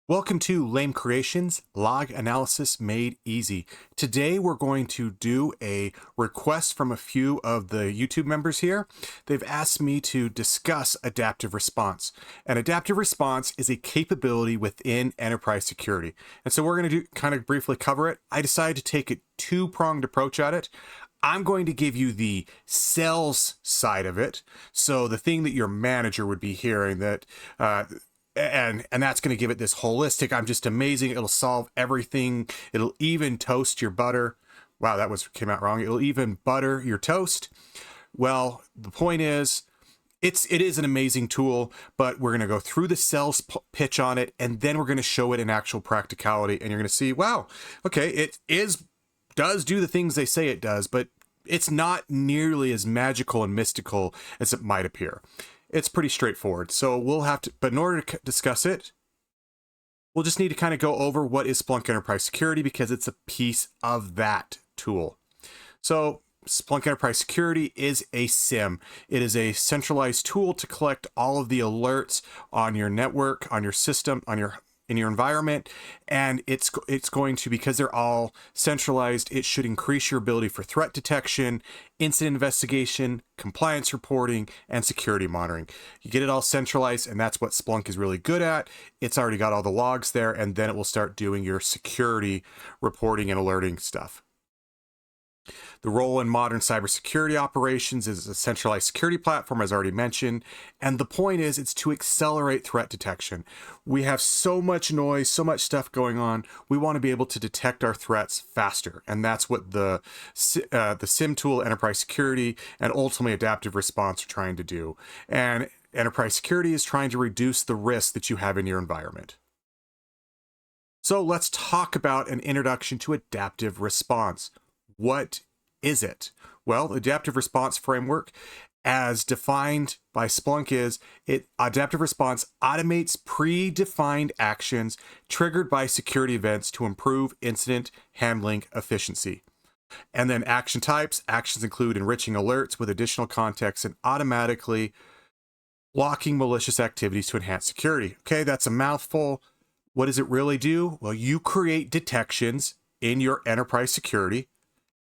Welcome to Lame Creations, Log Analysis Made Easy. Today we're going to do a request from a few of the YouTube members here. They've asked me to discuss adaptive response. And adaptive response is a capability within enterprise security. And so we're going to kind of briefly cover it. I decided to take a two-pronged approach at it. I'm going to give you the sales side of it. So the thing that your manager would be hearing that and that's going to give it this holistic, I'm just amazing, it'll solve everything, it'll even toast your butter. Wow, came out wrong. It'll even butter your toast. Well, the point is, it is an amazing tool, but we're going to go through the sales pitch on it, and then we're going to show it in actual practicality, and you're going to see, wow, okay, does do the things they say it does, but it's not nearly as magical and mystical as it might appear. It's pretty straightforward. So we'll have to, but in order to discuss it, we'll just need to kind of go over what is Splunk Enterprise Security, because it's a piece of that tool. So Splunk Enterprise Security is a SIEM. It is a centralized tool to collect all of the alerts on your network, on your system, in your environment, and it's going to, because they're all centralized, it should increase your ability for threat detection, incident investigation, compliance reporting, and security monitoring. You get it all centralized, and that's what Splunk is really good at. It's already got all the logs there, and then it will start doing your security reporting and alerting stuff. The role in modern cybersecurity operations is a centralized security platform, as already mentioned. And the point is, it's to accelerate threat detection. We have so much noise, so much stuff going on. We want to be able to detect our threats faster. And that's what the SIEM tool, Enterprise Security, and ultimately Adaptive Response are trying to do. And Enterprise Security is trying to reduce the risk that you have in your environment. So let's talk about an introduction to Adaptive Response. What is it? Well, the Adaptive Response Framework, as defined by Splunk, Adaptive Response automates predefined actions triggered by security events to improve incident handling efficiency. And then action types. Actions include enriching alerts with additional context and automatically blocking malicious activities to enhance security. Okay, that's a mouthful. What does it really do? Well, you create detections in your enterprise security,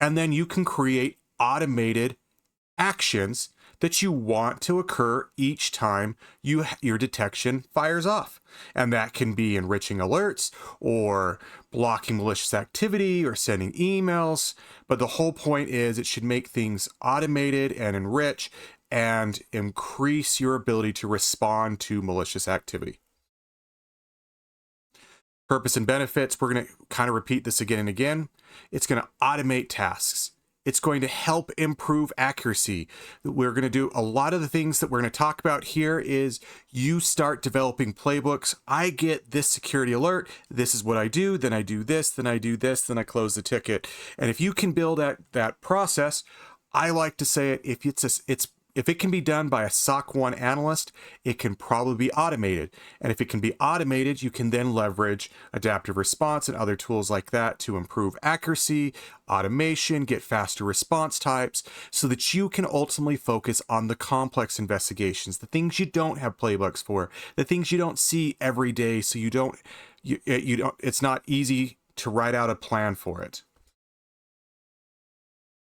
and then you can create automated actions that you want to occur each time your detection fires off. And that can be enriching alerts or blocking malicious activity or sending emails. But the whole point is it should make things automated and enrich and increase your ability to respond to malicious activity. Purpose and benefits, we're going to kind of repeat this again and again. It's going to automate tasks. It's going to help improve accuracy. We're going to do a lot of the things that we're going to talk about here is you start developing playbooks. I get this security alert. This is what I do. Then I do this. Then I do this. Then I close the ticket. And if you can build that process, I like to say it, if it can be done by a SOC 1 analyst, it can probably be automated. And if it can be automated, you can then leverage adaptive response and other tools like that to improve accuracy, automation, get faster response types, so that you can ultimately focus on the complex investigations, the things you don't have playbooks for, the things you don't see every day, so it's not easy to write out a plan for it.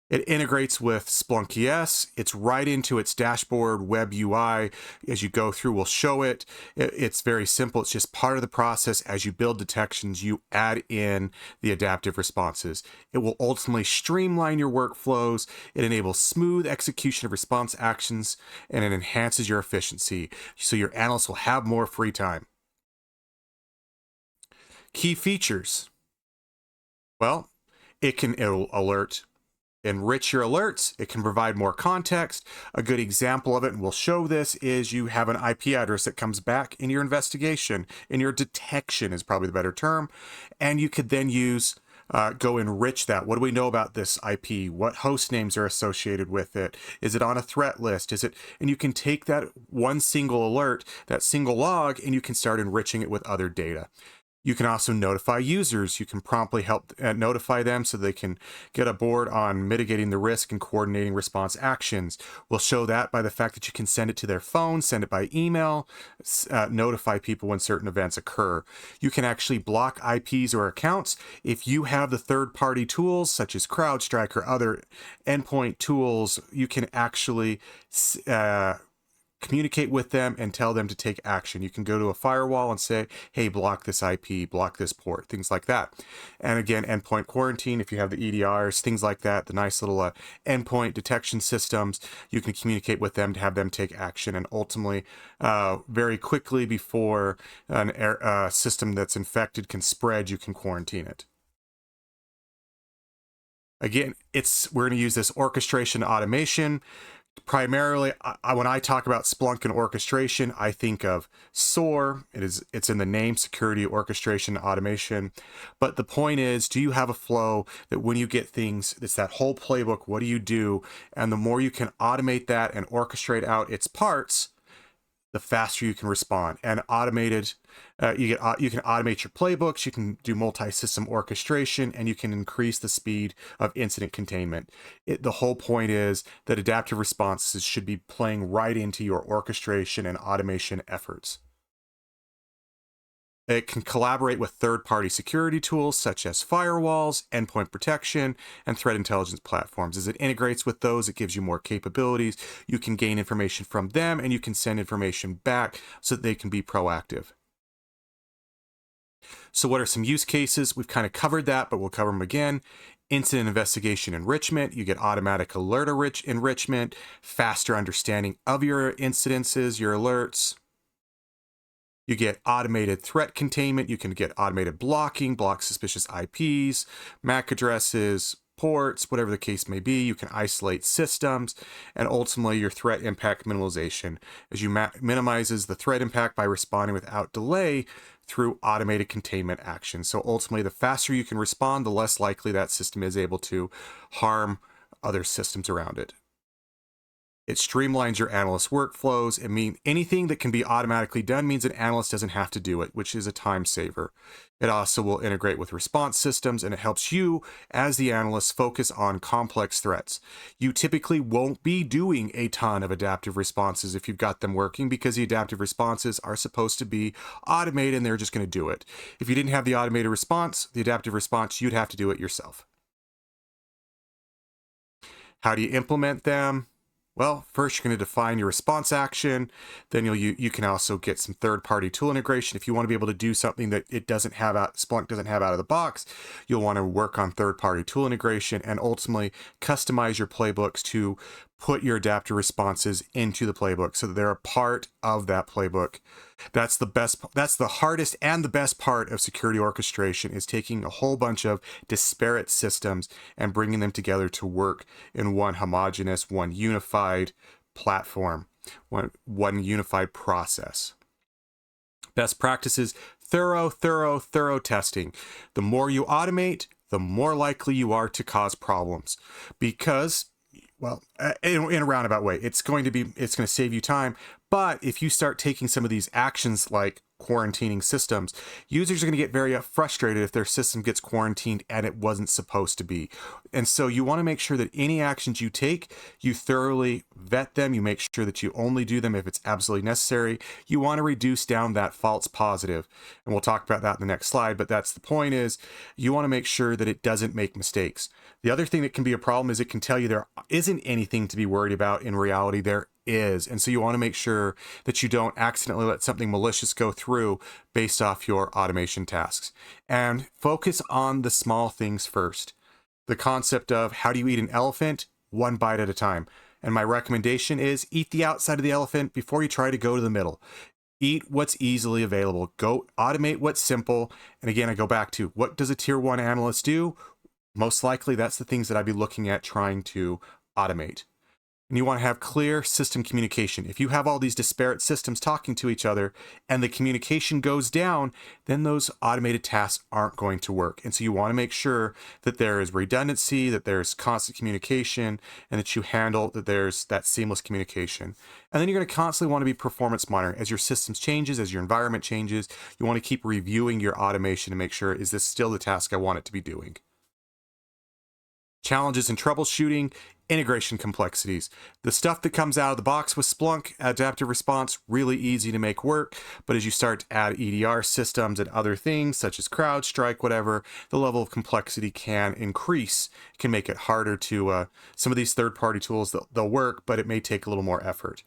It integrates with Splunk ES. It's right into its dashboard web UI. As you go through, we'll show it. It's very simple. It's just part of the process. As you build detections, you add in the adaptive responses. It will ultimately streamline your workflows. It enables smooth execution of response actions, and it enhances your efficiency, so your analysts will have more free time. Key features. Well, it'll enrich your alerts. It can provide more context. A good example of it, and we'll show this, is you have an IP address that comes back in your investigation, in your detection is probably the better term, and you could then go enrich that. What do we know about this IP? What host names are associated with it? Is it on a threat list? And you can take that one single alert, that single log, and you can start enriching it with other data. You can also notify users. You can promptly help notify them so they can get aboard on mitigating the risk and coordinating response actions. We'll show that by the fact that you can send it to their phone, send it by email, notify people when certain events occur. You can actually block IPs or accounts. If you have the third-party tools such as CrowdStrike or other endpoint tools, you can actually communicate with them and tell them to take action. You can go to a firewall and say, hey, block this IP, block this port, things like that. And again, endpoint quarantine, if you have the EDRs, things like that, the nice little endpoint detection systems, you can communicate with them to have them take action. And ultimately, very quickly before a system that's infected can spread, you can quarantine it. Again, we're going to use this orchestration automation. Primarily, when I talk about Splunk and orchestration, I think of SOAR. It's in the name, security, orchestration, automation. But the point is, do you have a flow that when you get things, it's that whole playbook, what do you do? And the more you can automate that and orchestrate out its parts, the faster you can respond. And automated, you can automate your playbooks, you can do multi-system orchestration, and you can increase the speed of incident containment. The whole point is that adaptive responses should be playing right into your orchestration and automation efforts. It can collaborate with third-party security tools such as firewalls, endpoint protection, and threat intelligence platforms. As it integrates with those, it gives you more capabilities. You can gain information from them, and you can send information back so that they can be proactive. So what are some use cases? We've kind of covered that, but we'll cover them again. Incident investigation enrichment. You get automatic alert enrichment, faster understanding of your incidences, your alerts. You get automated threat containment. You can get automated blocking, block suspicious IPs, MAC addresses, ports, whatever the case may be. You can isolate systems, and ultimately your threat impact minimization, as you minimizes the threat impact by responding without delay through automated containment actions. So ultimately, the faster you can respond, the less likely that system is able to harm other systems around it. It streamlines your analyst workflows. It means anything that can be automatically done means an analyst doesn't have to do it, which is a time saver. It also will integrate with response systems, and it helps you as the analyst focus on complex threats. You typically won't be doing a ton of adaptive responses if you've got them working, because the adaptive responses are supposed to be automated and they're just going to do it. If you didn't have the automated response, the adaptive response, you'd have to do it yourself. How do you implement them? Well, first you're going to define your response action. Then you can also get some third-party tool integration. If you want to be able to do something that Splunk doesn't have out of the box, you'll want to work on third-party tool integration and ultimately customize your playbooks to put your adaptive responses into the playbook so that they're a part of that playbook. That's the hardest and the best part of security orchestration, is taking a whole bunch of disparate systems and bringing them together to work in one homogeneous, one unified platform, one unified process. Best practices: thorough testing. The more you automate, the more likely you are to cause problems, because, well, in a roundabout way, it's going to save you time. But if you start taking some of these actions like quarantining systems, users are going to get very frustrated if their system gets quarantined and it wasn't supposed to be. And so you want to make sure that any actions you take, you thoroughly vet them. You make sure that you only do them if it's absolutely necessary. You want to reduce down that false positive. And we'll talk about that in the next slide, but that's the point, is you want to make sure that it doesn't make mistakes. The other thing that can be a problem is it can tell you there isn't anything to be worried about. In reality, there is. And so you want to make sure that you don't accidentally let something malicious go through based off your automation tasks. And focus on the small things first. The concept of, how do you eat an elephant? One bite at a time. And my recommendation is, eat the outside of the elephant before you try to go to the middle. Eat what's easily available. Go automate what's simple. And again, I go back to, what does a tier 1 analyst do? Most likely that's the things that I'd be looking at trying to automate. And you want to have clear system communication. If you have all these disparate systems talking to each other and the communication goes down, then those automated tasks aren't going to work. And so you want to make sure that there is redundancy, that there's constant communication, and that you handle that there's that seamless communication. And then you're going to constantly want to be performance monitoring. As your systems changes, as your environment changes, you want to keep reviewing your automation to make sure, is this still the task I want it to be doing? Challenges in troubleshooting, integration complexities. The stuff that comes out of the box with Splunk, adaptive response, really easy to make work. But as you start to add EDR systems and other things such as CrowdStrike, whatever, the level of complexity can increase. It can make it harder to, some of these third-party tools, they'll work, but it may take a little more effort.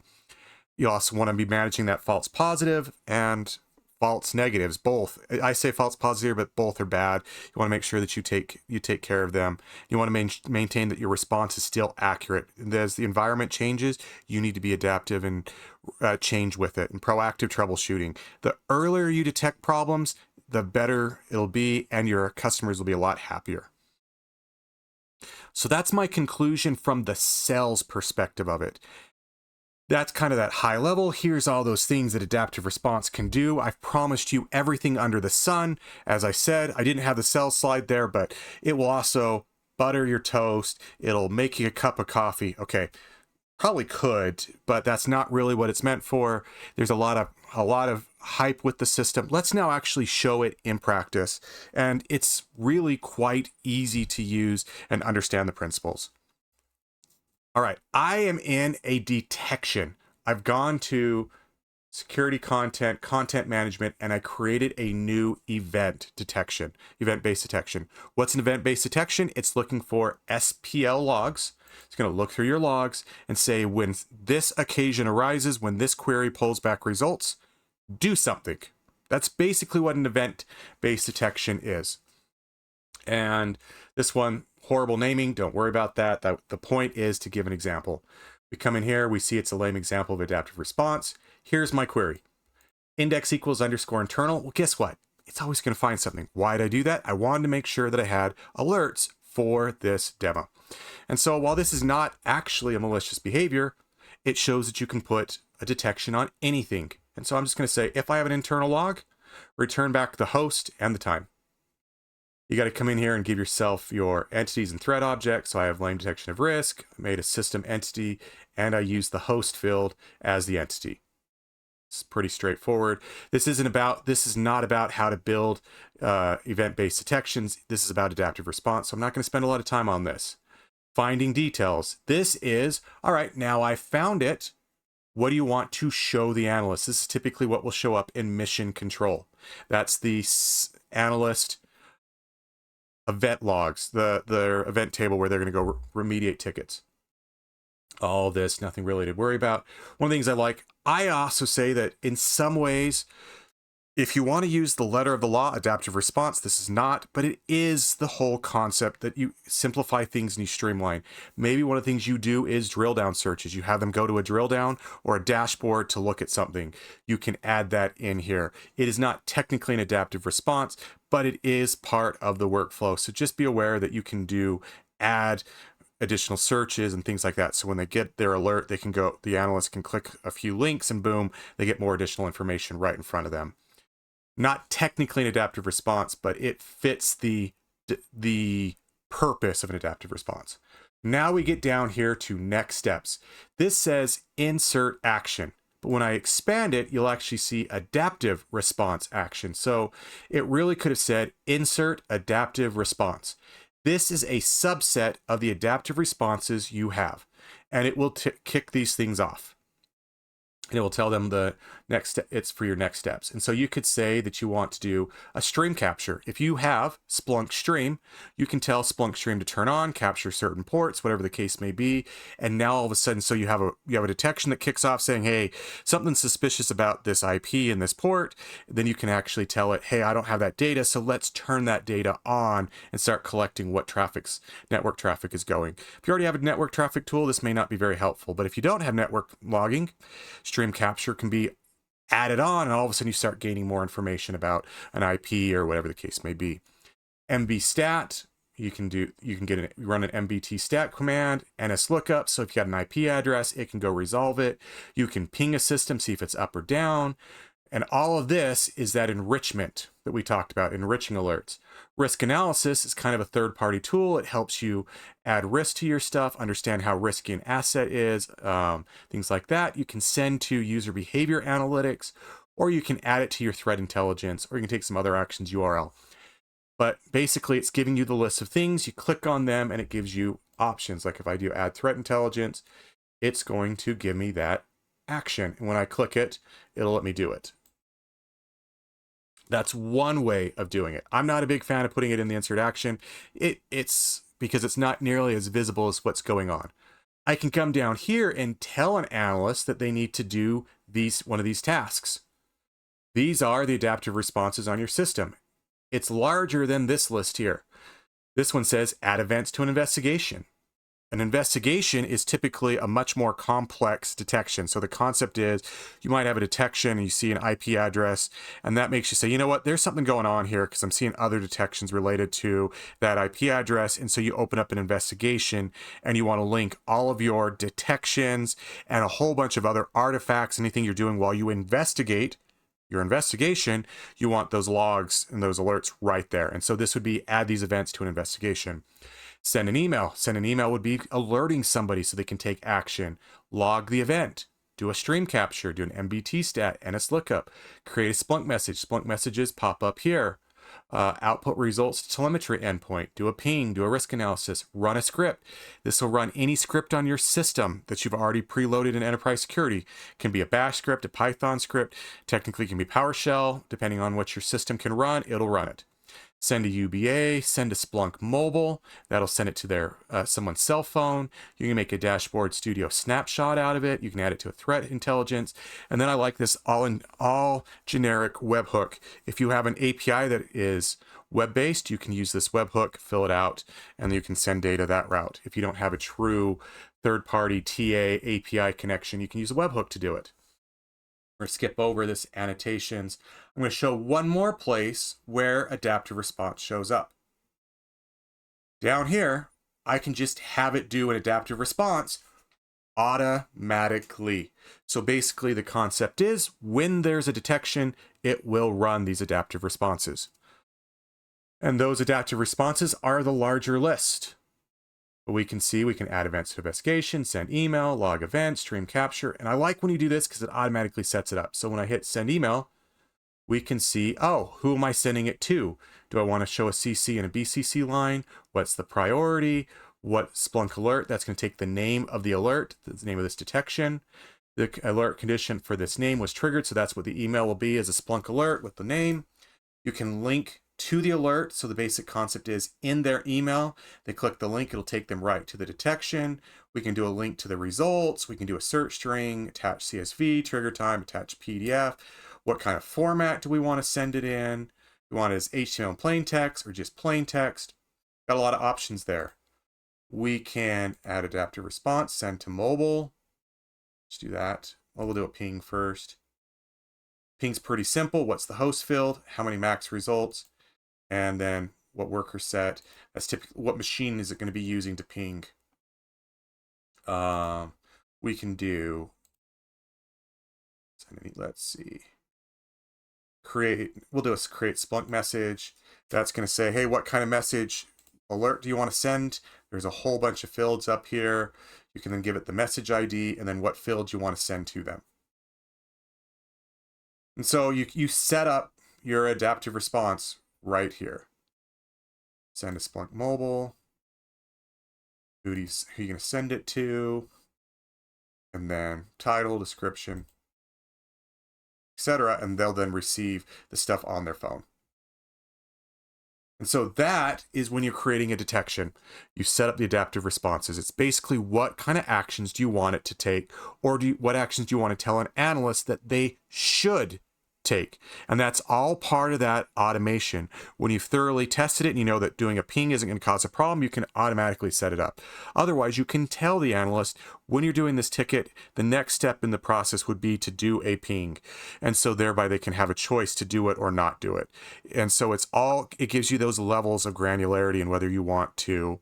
You also want to be managing that false positive and false negatives, both. I say false positive, but both are bad. You want to make sure that you take care of them. You want to maintain that your response is still accurate. And as the environment changes, you need to be adaptive and change with it. And proactive troubleshooting. The earlier you detect problems, the better it'll be, and your customers will be a lot happier. So that's my conclusion from the sales perspective of it. That's kind of that high level. Here's all those things that adaptive response can do. I've promised you everything under the sun. As I said, I didn't have the sales slide there, but it will also butter your toast. It'll make you a cup of coffee. Okay, probably could, but that's not really what it's meant for. There's a lot of hype with the system. Let's now actually show it in practice. And it's really quite easy to use and understand the principles. All right, I am in a detection. I've gone to security content, content management, and I created a new event detection, event-based detection. What's an event-based detection? It's looking for SPL logs. It's going to look through your logs and say, when this occasion arises, when this query pulls back results, do something. That's basically what an event-based detection is. And this one, horrible naming, don't worry about that. The point is to give an example. We come in here, we see it's a lame example of adaptive response. Here's my query. Index equals underscore internal. Well, guess what? It's always going to find something. Why did I do that? I wanted to make sure that I had alerts for this demo. And so while this is not actually a malicious behavior, it shows that you can put a detection on anything. And so I'm just going to say, if I have an internal log, return back the host and the time. You got to come in here and give yourself your entities and threat objects. So I have lame detection of risk, I made a system entity, and I use the host field as the entity. It's pretty straightforward. This is not about how to build event-based detections. This is about adaptive response. So I'm not going to spend a lot of time on this. Finding details. This is, all right, now I found it. What do you want to show the analyst? This is typically what will show up in mission control. That's the analyst event logs, the event table where they're going to go remediate tickets. All this, nothing really to worry about. One of the things I also say that in some ways, if you want to use the letter of the law, adaptive response, this is not, but it is the whole concept that you simplify things and you streamline. Maybe one of the things you do is drill down searches. You have them go to a drill down or a dashboard to look at something. You can add that in here. It is not technically an adaptive response, but it is part of the workflow. So just be aware that you can add additional searches and things like that. So when they get their alert, the analyst can click a few links and boom, they get more additional information right in front of them. Not technically an adaptive response, but it fits the purpose of an adaptive response. Now we get down here to next steps. This says insert action, but when I expand it, you'll actually see adaptive response action. So it really could have said insert adaptive response. This is a subset of the adaptive responses you have, and it will kick these things off. And it will tell them the next step, it's for your next steps. And so you could say that you want to do a stream capture. If you have Splunk Stream, you can tell Splunk Stream to turn on, capture certain ports, whatever the case may be. And now all of a sudden, so you have a detection that kicks off saying, hey, something's suspicious about this IP and this port. Then you can actually tell it, hey, I don't have that data, so let's turn that data on and start collecting what network traffic is going. If you already have a network traffic tool, this may not be very helpful. But if you don't have network logging, stream capture can be added on, and all of a sudden you start gaining more information about an IP or whatever the case may be. MB stat, you can run an MBT stat command, NSLOOKUP. So if you got an IP address, it can go resolve it. You can ping a system, see if it's up or down. And all of this is that enrichment that we talked about, enriching alerts. Risk analysis is kind of a third-party tool. It helps you add risk to your stuff, understand how risky an asset is, things like that. You can send to user behavior analytics, or you can add it to your threat intelligence, or you can take some other actions URL. But basically, it's giving you the list of things. You click on them, and it gives you options. Like if I do add threat intelligence, it's going to give me that action. And when I click it, it'll let me do it. That's one way of doing it. I'm not a big fan of putting it in the insert action. It's because it's not nearly as visible as what's going on. I can come down here and tell an analyst that they need to do one of these tasks. These are the adaptive responses on your system. It's larger than this list here. This one says add events to an investigation. An investigation is typically a much more complex detection. So the concept is you might have a detection and you see an IP address, and that makes you say, you know what, there's something going on here because I'm seeing other detections related to that IP address. And so you open up an investigation and you want to link all of your detections and a whole bunch of other artifacts, anything you're doing while you investigate your investigation, you want those logs and those alerts right there. And so this would be add these events to an investigation. Send an email. Send an email would be alerting somebody so they can take action. Log the event. Do a stream capture. Do an MBT stat, NSLOOKUP. Create a Splunk message. Splunk messages pop up here. Output results to telemetry endpoint. Do a ping. Do a risk analysis. Run a script. This will run any script on your system that you've already preloaded in enterprise security. It can be a bash script, a Python script. Technically, it can be PowerShell. Depending on what your system can run, it'll run it. Send a UBA, send a Splunk mobile. That'll send it to their someone's cell phone. You can make a dashboard studio snapshot out of it. You can add it to a threat intelligence. And then I like this all generic webhook. If you have an API that is web-based, you can use this webhook, fill it out, and you can send data that route. If you don't have a true third-party TA API connection, you can use a webhook to do it. We're going to skip over this annotations. I'm going to show one more place where adaptive response shows up. Down here, I can just have it do an adaptive response automatically. So basically the concept is when there's a detection, it will run these adaptive responses. And those adaptive responses are the larger list. We can see we can add events to investigation, send email, log event, stream capture. And I like when you do this because it automatically sets it up. So when I hit send email, we can see, oh, who am I sending it to? Do I want to show a CC and a BCC line? What's the priority? What Splunk alert? That's going to take the name of the alert, the name of this detection. The alert condition for this name was triggered. So that's what the email will be, as a Splunk alert with the name. You can link to the alert. So the basic concept is in their email, they click the link, it'll take them right to the detection. We can do a link to the results. We can do a search string, attach CSV, trigger time, attach PDF. What kind of format do we want to send it in? We want it as HTML and plain text or just plain text. Got a lot of options there. We can add adaptive response, send to mobile. Let's do that. Well, we'll do a ping first. Ping's pretty simple. What's the host field? How many max results? And then what worker set. That's typically what machine is it going to be using to ping. We can do, let's see, we'll do a create Splunk message. That's going to say, hey, what kind of message alert do you want to send? There's a whole bunch of fields up here. You can then give it the message ID and then what fields you want to send to them. And so you set up your adaptive response right here. Send a Splunk mobile. Who are you going to send it to? And then title, description, etc. And they'll then receive the stuff on their phone. And so that is when you're creating a detection. You set up the adaptive responses. It's basically what kind of actions do you want it to take, or what actions do you want to tell an analyst that they should take. And that's all part of that automation. When you've thoroughly tested it and you know that doing a ping isn't going to cause a problem, you can automatically set it up. Otherwise, you can tell the analyst when you're doing this ticket, the next step in the process would be to do a ping. And so thereby they can have a choice to do it or not do it. And so it gives you those levels of granularity and whether you want to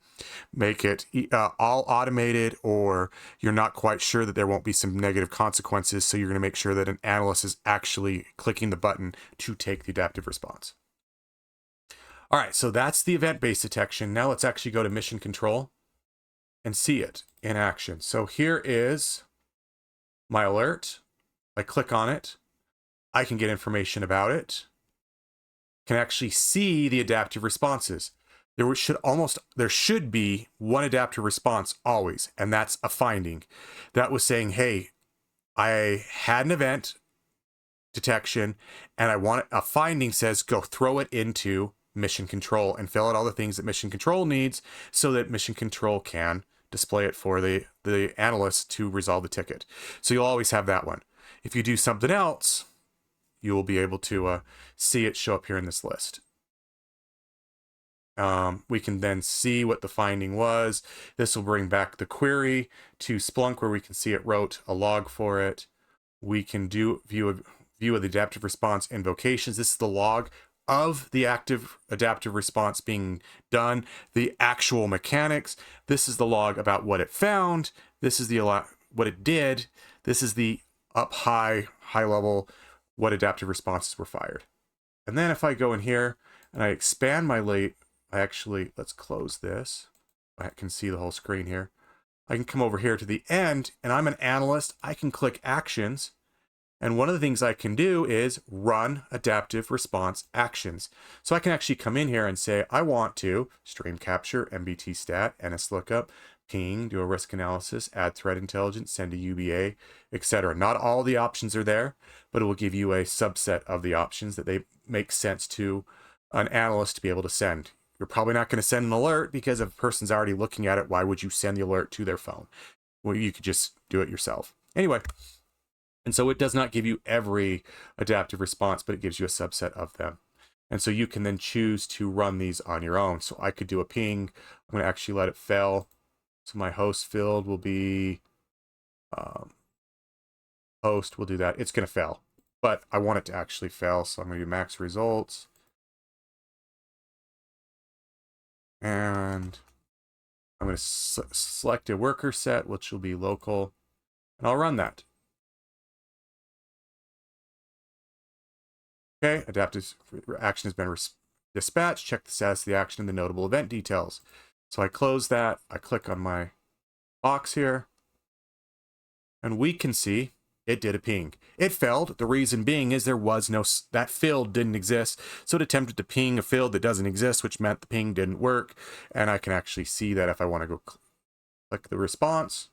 make it all automated or you're not quite sure that there won't be some negative consequences. So you're going to make sure that an analyst is actually clicking the button to take the adaptive response. All right, so that's the event-based detection. Now let's actually go to mission control and see it in action. So here is my alert. I click on it. I can get information about it. Can actually see the adaptive responses. There should be one adaptive response always, and that's a finding. That was saying, hey, I had an event detection and I want a finding says go throw it into mission control and fill out all the things that mission control needs so that mission control can display it for the analyst to resolve the ticket. So you'll always have that one. If you do something else, you will be able to see it show up here in this list. We can then see what the finding was. This will bring back the query to Splunk where we can see it wrote a log for it. We can do view of the adaptive response invocations. This is the log of the adaptive response being done, the actual mechanics. This is the log about what it found. This is what it did. This is the high level, what adaptive responses were fired. And then if I go in here and I expand my let's close this. I can see the whole screen here. I can come over here to the end and I'm an analyst. I can click actions. And one of the things I can do is run adaptive response actions. So I can actually come in here and say, I want to stream capture, MBT stat, NSLOOKUP, ping, do a risk analysis, add threat intelligence, send a UBA, etc. Not all the options are there, but it will give you a subset of the options that they make sense to an analyst to be able to send. You're probably not going to send an alert because if a person's already looking at it, why would you send the alert to their phone? Well, you could just do it yourself. Anyway. And so it does not give you every adaptive response, but it gives you a subset of them. And so you can then choose to run these on your own. So I could do a ping. I'm going to actually let it fail. So my host field will be host. We'll do that. It's going to fail, but I want it to actually fail. So I'm going to do max results. And I'm going to select a worker set, which will be local, and I'll run that. Okay, adaptive action has been dispatched. Check the status of the action and the notable event details. So I close that. I click on my box here. And we can see it did a ping. It failed. The reason being is that field didn't exist. So it attempted to ping a field that doesn't exist, which meant the ping didn't work. And I can actually see that if I want to go click the response.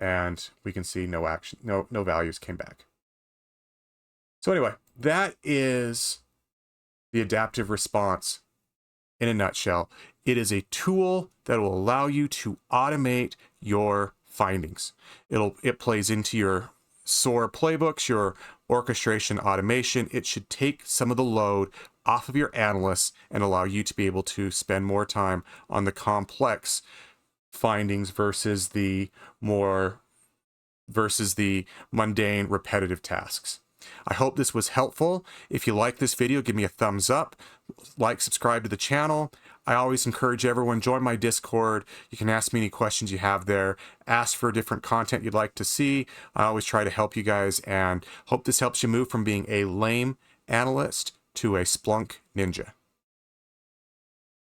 And we can see no action, no values came back. So anyway, that is the adaptive response in a nutshell. It is a tool that will allow you to automate your findings. It plays into your SOAR playbooks, your orchestration automation. It should take some of the load off of your analysts and allow you to be able to spend more time on the complex findings versus the mundane repetitive tasks. I hope this was helpful. If you like this video, give me a thumbs up, subscribe to the channel. I always encourage everyone, join my Discord. You can ask me any questions you have there, ask for different content you'd like to see. I always try to help you guys and hope this helps you move from being a lame analyst to a Splunk ninja.